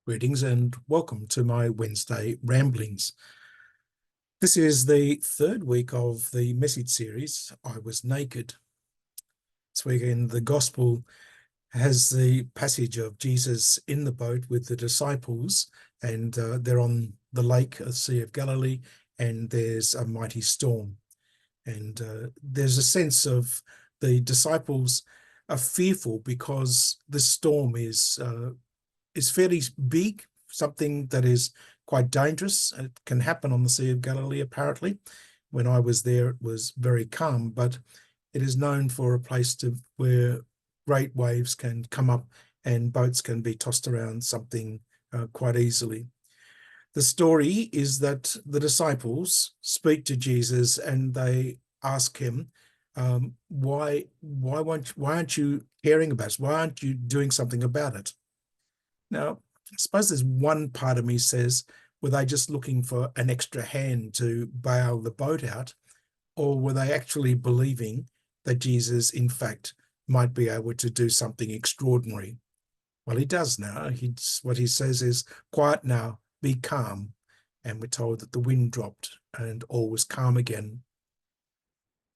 Greetings and welcome to my Wednesday ramblings. This is the third week of the message series, I Was Naked. This weekend, the Gospel has the passage of Jesus in the boat with the disciples, and they're on the lake, the Sea of Galilee, and there's a mighty storm. And there's a sense of the disciples are fearful because the storm is fairly big, something that is quite dangerous. It can happen on the Sea of Galilee, apparently. When I was there, it was very calm, but it is known for a place where great waves can come up and boats can be tossed around something quite easily. The story is that the disciples speak to Jesus and they ask him, why aren't you caring about us? Why aren't you doing something about it? Now, I suppose there's one part of me says, were they just looking for an extra hand to bail the boat out, or were they actually believing that Jesus, in fact, might be able to do something extraordinary? Well, he does now. What he says is, quiet now, be calm. And we're told that the wind dropped and all was calm again.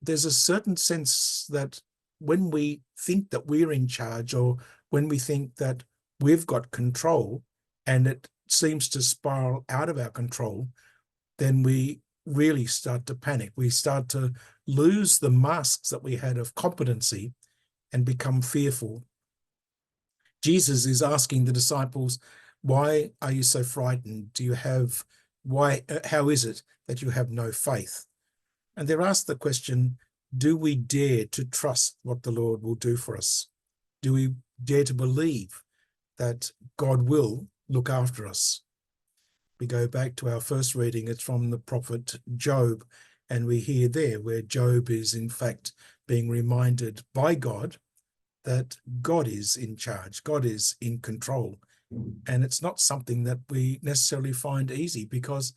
There's a certain sense that when we think that we're in charge, or when we think that we've got control and it seems to spiral out of our control, then we really start to panic. We start to lose the masks that we had of competency and become fearful. Jesus is asking the disciples, why are you so frightened? How is it that you have no faith? And they're asked the question, do we dare to trust what the Lord will do for us? Do we dare to believe that God will look after us? We go back to our first reading, it's from the prophet Job, and we hear there where Job is in fact being reminded by God that God is in charge, God is in control. And it's not something that we necessarily find easy, because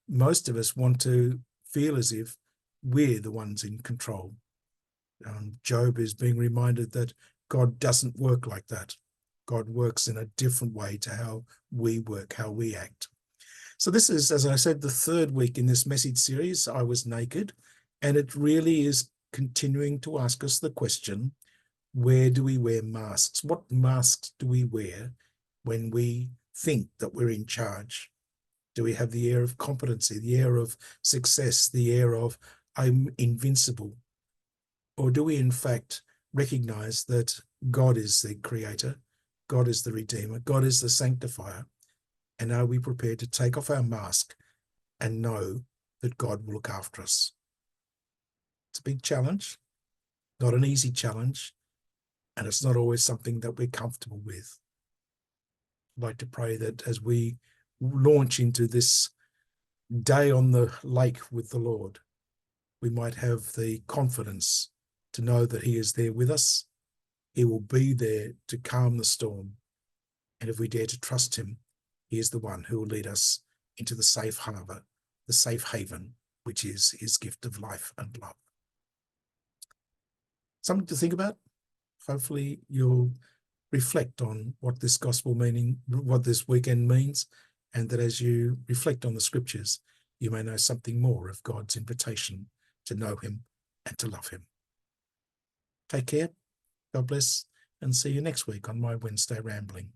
most of us want to feel as if we're the ones in control. Job is being reminded that God doesn't work like that. God works in a different way to how we work, how we act. So this is, as I said, the third week in this message series, I Was Naked, and it really is continuing to ask us the question, where do we wear masks? What masks do we wear when we think that we're in charge? Do we have the air of competency, the air of success, the air of I'm invincible? Or do we in fact recognize that God is the creator, God is the redeemer, God is the sanctifier? And are we prepared to take off our mask and know that God will look after us? It's a big challenge, not an easy challenge, and it's not always something that we're comfortable with. I'd like to pray that as we launch into this day on the lake with the Lord, we might have the confidence to know that he is there with us. He will be there to calm the storm. And if we dare to trust him, he is the one who will lead us into the safe harbor, the safe haven, which is his gift of life and love. Something to think about. Hopefully you'll reflect on what this what this weekend means, and that as you reflect on the scriptures, you may know something more of God's invitation to know him and to love him. Take care, God bless, and see you next week on my Wednesday Rambling.